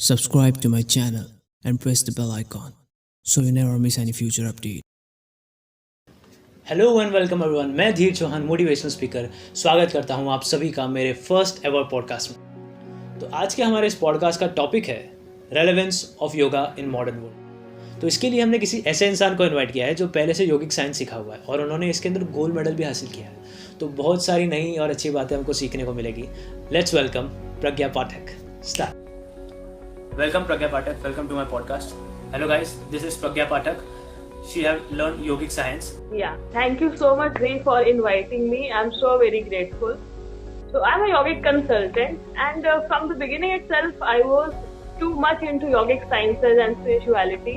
Subscribe to my channel and press the bell icon so you never miss any future update. Hello and welcome everyone, मैं धीर Chauhan motivational speaker स्वागत करता हूं आप सभी का मेरे फर्स्ट एवर पॉडकास्ट में। तो आज के हमारे इस पॉडकास्ट का टॉपिक है relevance of yoga in modern world. तो इसके लिए हमने किसी ऐसे इंसान को इनवाइट किया है जो पहले से योगिक साइंस सीखा हुआ है और उन्होंने इसके अंदर गोल्ड मेडल भी हासिल किया है। तो बहुत सारी नई और अच्छी बातें हमको सीखने को मिलेगी। Let's welcome Pragya Pathak. Start. Welcome Pragya Pathak, welcome to my podcast. Hello guys, this is Pragya Pathak. She have learned yogic science. Yeah, thank you so much, Dri, for inviting me. I'm so very grateful. So I'm a yogic consultant, and from the beginning itself, I was too much into yogic sciences and spirituality.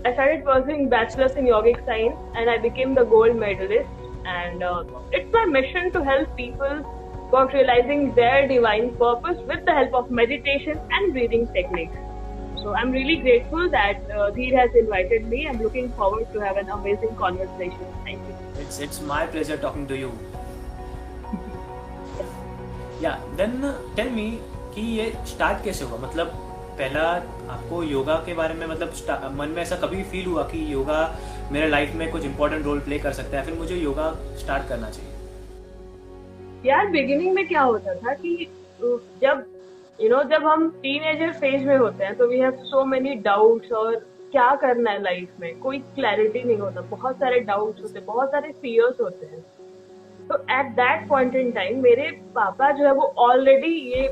I started pursuing bachelor's in yogic science, and I became the gold medalist. And it's my mission to help people about realizing their divine purpose with the help of meditation and breathing techniques. So I'm really grateful that Dheer has invited me. I'm looking forward to have an amazing conversation. Thank you. It's my pleasure talking to you. Yeah, then tell me कि ये start कैसे हुआ? मतलब पहला आपको योगा के बारे में मतलब मन में ऐसा कभी फील हुआ कि योगा मेरे लाइफ में कुछ इम्पोर्टेंट रोल प्ले कर सकता है, फिर मुझे योगा स्टार्ट करना चाहिए? यार बिगिनिंग में क्या होता था कि जब हम टीनेजर फेज में होते हैं तो we have so many doubts और क्या करना है लाइफ में, कोई क्लैरिटी नहीं होता, बहुत सारे डाउट्स होते हैं, बहुत सारे फियर्स होते हैं। तो at that point in time मेरे पापा जो है वो ऑलरेडी ये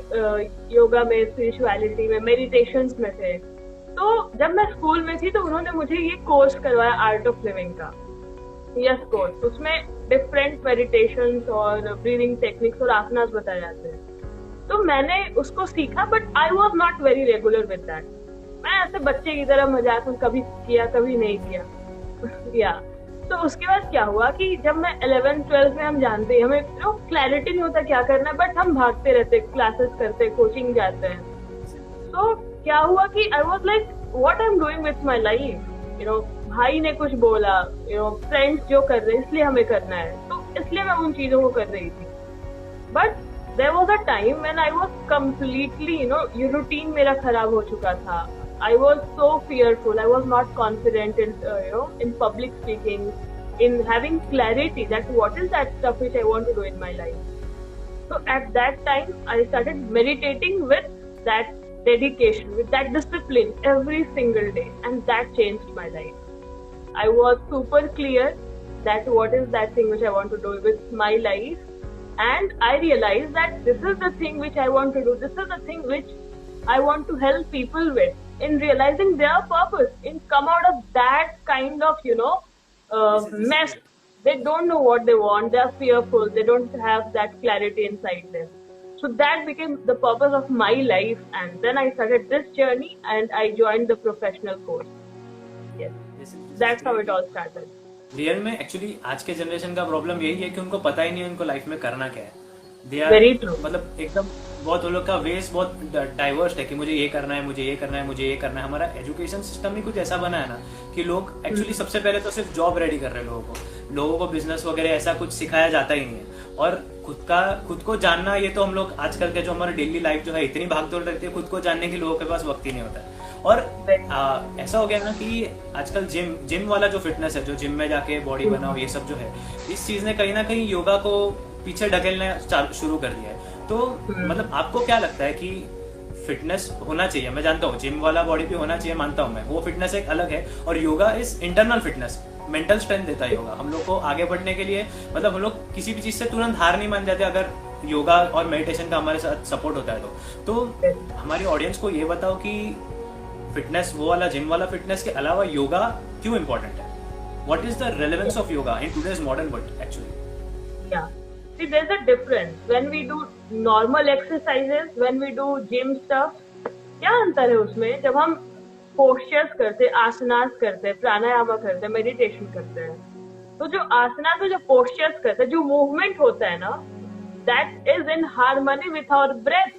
योगा में, स्पिरिचुअलिटी में, मेडिटेशंस में थे। तो जब मैं स्कूल में थी तो उन्होंने मुझे ये कोर्स करवाया आर्ट ऑफ लिविंग का। यस कोर्स, उसमें डिफरेंट मेडिटेशंस और ब्रीदिंग टेक्निक्स और आसनास बताए जाते हैं। तो मैंने उसको सीखा, but I was not very regular with that. मैं ऐसे बच्चे की तरह मजाक में कभी किया कभी नहीं किया। या तो उसके बाद क्या हुआ कि जब मैं 11th-12th में, हम जानते हैं हमें क्लैरिटी नहीं होता क्या करना है, बट हम भागते रहते, क्लासेस करते, कोचिंग जाते हैं। तो क्या हुआ कि I was like what I am doing with my life. भाई ने कुछ बोला, फ्रेंड्स जो कर रहे हैं इसलिए हमें करना है, तो इसलिए मैं उन चीजों को कर रही थी। But there was a time when I was completely, routine मेरा खराब हो चुका था। I was so fearful. I was not confident in, in public speaking, in having clarity that what is that stuff which I want to do in my life. So at that time, I started meditating with that dedication, with that discipline every single day, and that changed my life. I was super clear that what is that thing which I want to do with my life. And I realized that this is the thing which I want to do. This is the thing which I want to help people with in realizing their purpose, in come out of that kind of, mess. They don't know what they want. They are fearful. They don't have that clarity inside them. So that became the purpose of my life. And then I started this journey and I joined the professional course. Yes. That's how it all started. Real में actually आज के generation का problem यही है कि उनको पता ही नहीं है उनको लाइफ में करना क्या है। दे आर मतलब एकदम बहुत उन लोग का वेज बहुत डाइवर्स है कि मुझे ये करना है, मुझे ये करना है, मुझे ये करना है। हमारा एजुकेशन सिस्टम ही कुछ ऐसा बना है ना कि लोग एक्चुअली सबसे पहले तो सिर्फ जॉब रेडी कर रहे हैं। लोगों को बिजनेस वगैरह ऐसा कुछ सिखाया जाता ही नहीं है। और खुद को जानना, ये तो हम लोग आजकल के जो हमारी डेली लाइफ जो है इतनी भागदौड़ रहती है, खुद को जानने के लोगों के पास वक्त ही नहीं होता है। और ऐसा हो गया ना कि आजकल जिम वाला जो फिटनेस है, जो जिम में जाके बॉडी बनाओ, ये सब जो है, इस चीज ने कहीं ना कहीं योगा को पीछे ढकेलना शुरू कर दिया है। तो मतलब आपको क्या लगता है कि फिटनेस होना चाहिए? मैं जानता हूँ जिम वाला बॉडी भी होना चाहिए, मानता हूँ मैं, वो फिटनेस एक अलग है। और yoga is internal fitness, mental strength देता है योगा हम लोग को आगे बढ़ने के लिए। मतलब हम लोग किसी भी चीज से तुरंत हार नहीं मान जाते अगर योगा और मेडिटेशन का हमारे साथ सपोर्ट होता है तो हमारी ऑडियंस को ये बताओ कि फिटनेस, वो वाला जिम वाला फिटनेस के अलावा योगा क्यों इम्पोर्टेंट है? What is the relevance of yoga in today's modern world actually? Yeah. See, there's a difference. When we do normal exercises, when we do gym stuff, क्या अंतर है उसमें? जब हम postures करते, आसनास करते, प्राणायाम करते, मेडिटेशन करते हैं, तो जो आसनास में जो postures करते, जो movement होता है ना, that is in harmony with our breath.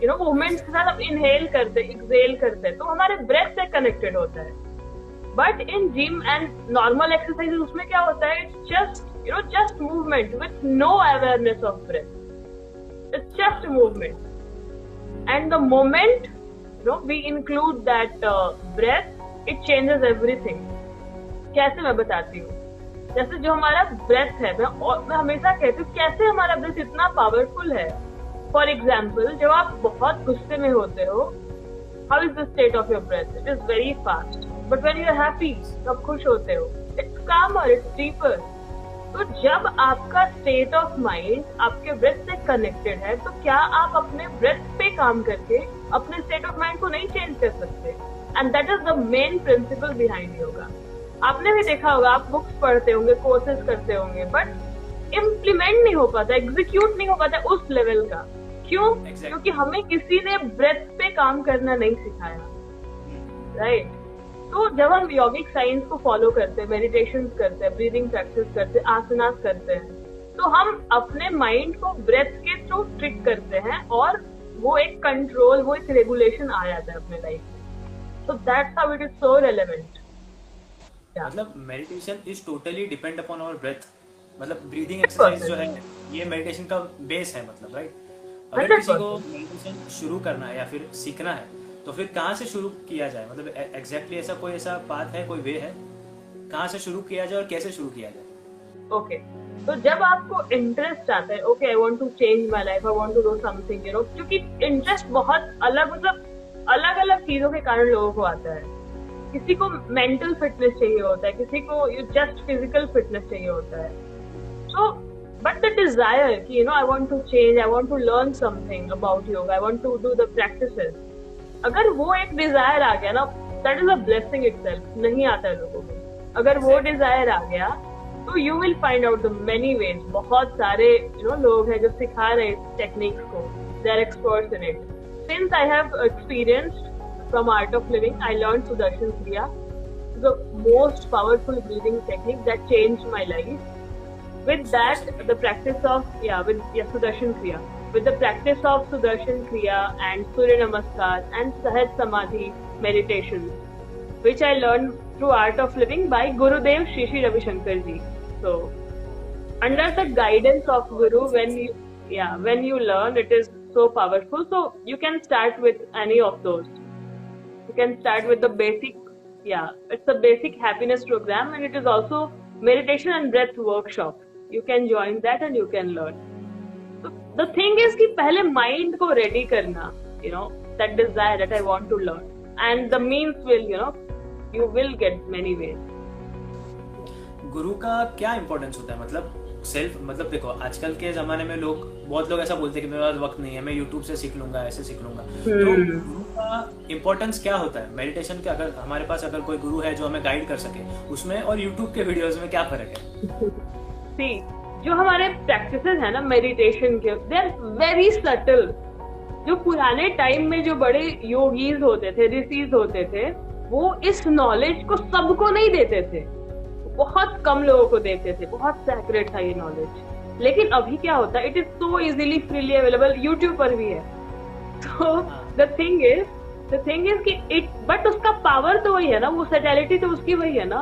Movements के साथ हम इनहेल करते, एक्सहेल करते हैं, तो हमारे ब्रेथ से कनेक्टेड होता है। But in gym and normal exercise उसमें क्या होता है? It's just movement with no awareness of breath. It's just movement, and the moment we include that breath, it changes everything. कैसे मैं बताती हूँ, जैसे जो हमारा ब्रेथ है, मैं हमेशा कहती हूँ कैसे हमारा ब्रेथ इतना पावरफुल है. फॉर एग्जाम्पल, जब आप बहुत गुस्से में होते हो, how is the state of your breath? It is very fast. But when you are happy, जब खुश होते हो, इट्स कामर, इट्स डीपर. तो जब आपका स्टेट ऑफ माइंड आपके ब्रेथ से कनेक्टेड है, तो क्या आप अपने ब्रेथ पे काम करके अपने स्टेट ऑफ माइंड को नहीं चेंज कर सकते? And that is the main principle behind yoga. आपने भी देखा होगा, आप बुक्स पढ़ते होंगे, कोर्सेज करते होंगे, बट इम्प्लीमेंट नहीं हो पाता, एग्जीक्यूट नहीं हो पाता उस लेवल का. क्यों? क्योंकि हमें किसी ने ब्रेथ पे काम करना नहीं सिखाया, राइट? तो जब हम योगिक साइंस को फॉलो करते हैं, मेडिटेशन करते हैं, ब्रीदिंग प्रैक्टिस करते हैं, आसनास करते हैं, तो हम अपने माइंड को ब्रेथ के थ्रू ट्रिक करते हैं और वो एक कंट्रोल, वो एक रेगुलेशन आ जाता है अपने लाइफ में. So that's how it is so relevant. मतलब meditation is totally depend upon our breath. मतलब ब्रीदिंग एक्सरसाइज जो है ये मेडिटेशन का बेस है, मतलब राइट. अगर किसी को मेडिटेशन शुरू करना है या फिर सीखना है, तो फिर कहाँ से शुरू किया जाए? मतलब एग्जैक्टली ऐसा कोई ऐसा पाथ है, कोई वे है, कहाँ से शुरू किया जाए और कैसे शुरू किया जाए? ओके, तो जब आपको इंटरेस्ट आता है, okay I want to change my life, I want to do something, क्योंकि इंटरेस्ट बहुत अलग, मतलब अलग अलग चीजों के कारण लोगों को आता है. किसी को मेंटल फिटनेस चाहिए होता है, किसी को जस्ट फिजिकल फिटनेस चाहिए होता है. सो बट द डिजायर कि I want to change, I want to learn something about yoga, I want to do the practices, अगर वो एक डिजायर आ गया ना, that is a blessing itself. नहीं आता है लोगों को. अगर वो डिजायर आ गया, तो you will find out the many ways. बहुत सारे लोग हैं जो सिखा रहे टेक्निक्स को, they are experts in it. Since I have experienced from art of living, I learn Sudarshan Kriya, the most powerful breathing technique that changed my life. With that, the practice of Sudarshan Kriya. With the practice of Sudarshan Kriya and Surya Namaskar and Sahaj Samadhi meditation, which I learned through Art of Living by Gurudev Shri Shri Ravi Shankar ji. So, under the guidance of Guru, when you learn, it is so powerful. So you can start with any of those. You can start with the basic. It's a basic happiness program, and it is also meditation and breath workshop. You can join that and you can learn. So the thing is कि पहले mind को ready करना, that desire that I want to learn, and the means will, you will get many ways. गुरु का क्या importance होता है? मतलब मतलब देखो, आजकल के जमाने में बहुत लोग ऐसा बोलते हैं कि मेरे पास वक्त नहीं है, मैं यूट्यूब से सीख लूंगा, ऐसे सीख लूंगा. तो गुरु का इम्पोर्टेंस क्या होता है मेडिटेशन के? अगर हमारे पास अगर कोई गुरु है जो हमें गाइड कर सके, उसमें और यूट्यूब के वीडियोस में क्या फर्क है? जो हमारे प्रैक्टिसेस है ना मेडिटेशन के, दे आर वेरी सटल. जो पुराने टाइम में जो बड़े योगीज होते थे, ऋषिज होते थे, वो इस नॉलेज को सबको नहीं देते थे, बहुत कम लोगों को देते थे. बहुत सैक्रेड था ये नॉलेज. लेकिन अभी क्या होता है, it is so easily freely available, YouTube पर भी है. तो द थिंग इज कि इट, बट उसका पावर तो वही है ना, वो सटैलिटी तो उसकी वही है ना.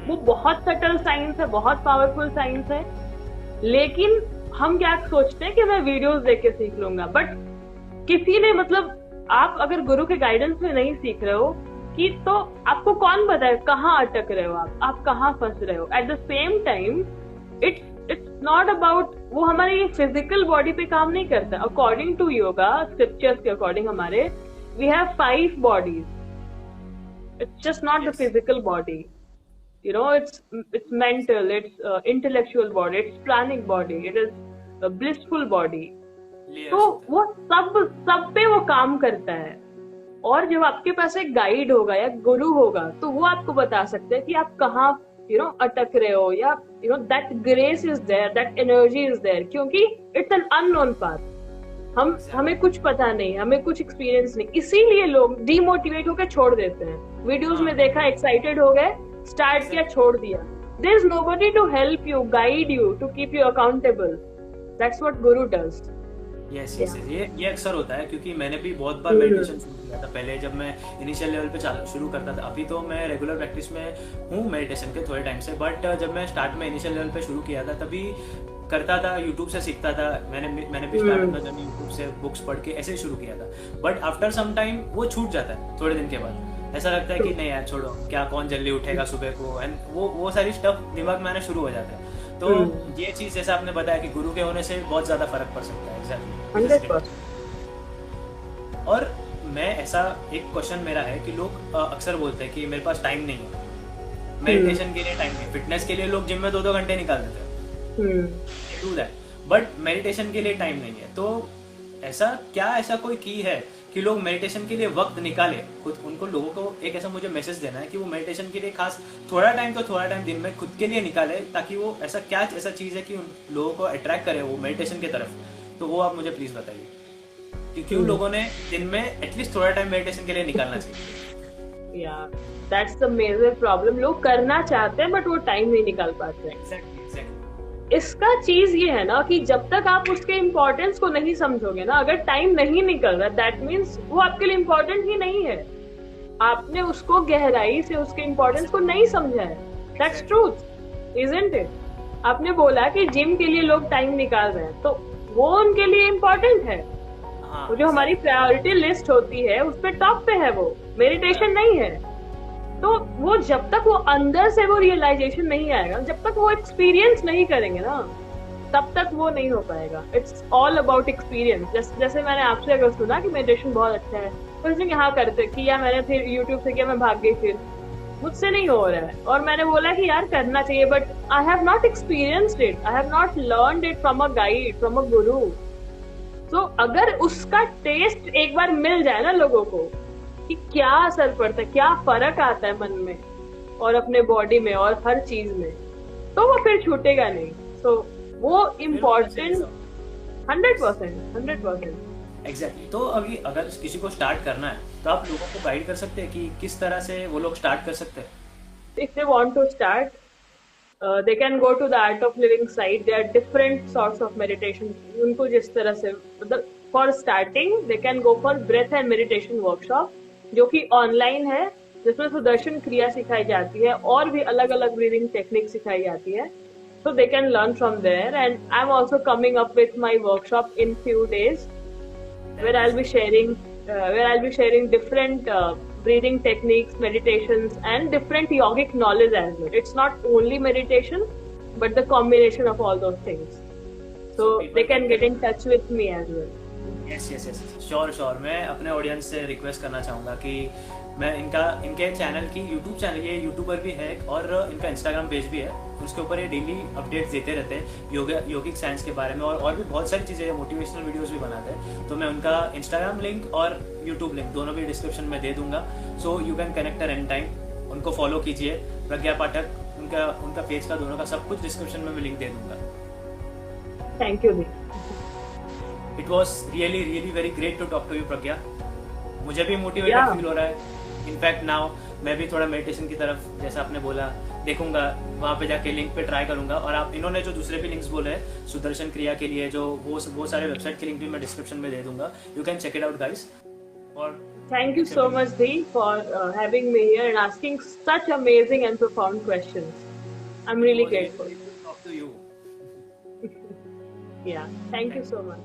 वो बहुत सटल साइंस है, बहुत पावरफुल साइंस है. लेकिन हम क्या सोचते हैं कि मैं वीडियोस देख के सीख लूंगा, बट किसी ने, मतलब आप अगर गुरु के गाइडेंस में नहीं सीख रहे हो कि, तो आपको कौन बताए कहाँ अटक रहे हो, आप कहाँ फंस रहे हो. At the same time it's not about, वो हमारी फिजिकल बॉडी पे काम नहीं करता. अकॉर्डिंग टू योगा स्क्रिप्चर्स के अकॉर्डिंग, हमारे we have 5 bodies. It's just not the physical body. It's mental, it's intellectual body, it's pranic body, it is a blissful body. तो वो सब पे वो काम करता है. और जब आपके पास एक गाइड होगा या गुरु होगा, तो वो आपको बता सकते हैं कि आप कहाँ अटक रहे हो, या that grace is there, that energy is there. क्योंकि it's an unknown path. हमें कुछ पता नहीं, हमें कुछ एक्सपीरियंस नहीं, इसीलिए लोग डिमोटिवेट होकर छोड़ देते हैं. वीडियोस में देखा, एक्साइटेड हो गए, स्टार्ट किया, छोड़ दिया. There is nobody to help you, guide you, to keep you accountable. That's what Guru does. Yes. ये अक्सर होता है, क्योंकि मैंने भी बहुत बार मेडिटेशन शुरू किया था. पहले जब मैं इनिशियल लेवल पे शुरू करता था, अभी तो मैं रेगुलर प्रैक्टिस में हूँ मेडिटेशन के थोड़े टाइम से, बट जब मैं स्टार्ट में इनिशियल लेवल पे शुरू किया था, तभी करता था, यूट्यूब से सीखता था। मैंने भी स्टार्ट अपना जर्नी यूट्यूब से बुक्स पढ़ के ऐसे ही शुरू किया था। बट आफ्टर सम टाइम वो छूट जाता है थोड़े दिन के बाद। ऐसा लगता है कि नहीं यार छोड़ो, क्या कौन जल्दी उठेगा सुबह को, एंड वो सारी स्टफ दिमाग में आना शुरू हो जाता है। तो ये चीज जैसा आपने बताया कि गुरु के होने से बहुत ज्यादा फर्क पड़ सकता है। एग्जैक्टली। और मैं ऐसा एक क्वेश्चन मेरा है कि लोग अक्सर बोलते हैं कि मेरे पास टाइम नहीं है, मेडिटेशन के लिए टाइम नहीं, फिटनेस के लिए लोग जिम में 2-2 घंटे निकाल देते हैं, डू दैट, बट मेडिटेशन के लिए टाइम नहीं है। तो ऐसा कोई की है कि लोग मेडिटेशन के लिए वक्त निकाले खुद? उनको लोगों को एक ऐसा मुझे मैसेज देना है कि वो मेडिटेशन के लिए खास थोड़ा टाइम दिन में खुद के लिए निकाले, ताकि वो ऐसा चीज है कि उन लोगों को अट्रैक्ट करे वो मेडिटेशन की तरफ। तो वो आप मुझे प्लीज बताइए कि क्यों लोगों ने दिन में एटलीस्ट थोड़ा टाइम मेडिटेशन के लिए निकालना चाहिए। That's the major problem. लोग करना चाहते हैं बट वो टाइम नहीं निकाल पाते हैं। एग्जैक्टली। इसका चीज ये है ना कि जब तक आप उसके इम्पोर्टेंस को नहीं समझोगे ना, अगर टाइम नहीं निकल रहा, दैट मीन्स वो आपके लिए इम्पोर्टेंट ही नहीं है। आपने उसको गहराई से उसके इम्पोर्टेंस को नहीं समझा है। That's truth, isn't it? आपने बोला कि जिम के लिए लोग टाइम निकाल रहे हैं, तो वो उनके लिए इम्पोर्टेंट है। वो जो हमारी प्रायोरिटी लिस्ट होती है उस पर टॉप पे है, वो मेडिटेशन नहीं है। तो वो जब तक वो अंदर से वो रियलाइजेशन नहीं आएगा, जब तक वो एक्सपीरियंस नहीं करेंगे ना, तब तक वो नहीं हो पाएगा। It's all about experience. जैसे मैंने आपसे अगर सुना कि मेडिटेशन बहुत अच्छा है, तो इसने यहाँ करते किया, मैंने फिर यूट्यूब से किया, मैं भाग गई, फिर मुझसे नहीं हो रहा है। और मैंने बोला कि यार करना चाहिए, but I have not experienced it, I have not learned it from a guide, from a गुरु। तो अगर उसका टेस्ट एक बार मिल जाए ना लोगों को कि क्या असर पड़ता है, क्या फर्क आता है मन में और अपने बॉडी में और हर चीज में, तो वो फिर छूटेगा नहीं। सो वो इम्पोर्टेंट 100%। एग्जैक्टली। तो अभी अगर किसी को स्टार्ट करना है तो आप लोगों को गाइड कर सकते हैं कि किस तरह से वो लोग स्टार्ट कर सकते हैं? If they want to start, they can go to the Art of Living site. There are different sorts of meditation. उनको जिस तरह से मतलब for starting they can go for breath and meditation workshop, जो कि ऑनलाइन है, जिसमें सुदर्शन क्रिया सिखाई जाती है और भी अलग अलग ब्रीदिंग टेक्निक सिखाई जाती है. So they can learn from there, and I'm also coming up with my workshop in few days, where I'll be sharing different breathing techniques, meditations, and different yogic knowledge as well. It's not only meditation, but the combination of all those things. So they can get in touch with me as well. yes, sure. मैं अपने audience से request करना चाहूँगा कि मैं इनके channel की YouTube channel, ये यूट्यूबर भी है और इनका इंस्टाग्राम पेज भी है, उसके ऊपर ये डेली अपडेट्स देते रहते हैं योगिक साइंस के बारे में, और भी बहुत सारी चीज़ें, मोटिवेशनल वीडियोस भी बनाते हैं. तो मैं उनका इंस्टाग्राम लिंक और यूट्यूब लिंक दोनों भी डिस्क्रिप्शन में दे दूंगा. So you can connect any time. उनको फॉलो कीजिए, प्रज्ञा पाठक, उनका पेज का दोनों का सब कुछ डिस्क्रिप्शन में मैं लिंक दे दूंगा. Thank you. It was really very great to talk to you Pragya. मुझे भी मोटिवेटेड फील हो रहा है. इनफैक्ट नाउ मैं भी थोड़ा मेडिटेशन की तरफ, जैसा आपने बोला, देखूंगा, वहाँ पे जाके लिंक पे ट्राई करूंगा. और आप इन्होंने जो दूसरे भी लिंक्स बोले हैं सुदर्शन क्रिया के लिए, जो वो सारे वेबसाइट के लिंक भी मैं डिस्क्रिप्शन में दे दूंगा. You can check it out guys. और थैंक यू सो मच दी for having me here and asking such amazing and profound questions. I am really grateful. Talk to you. Yeah, thank you so much.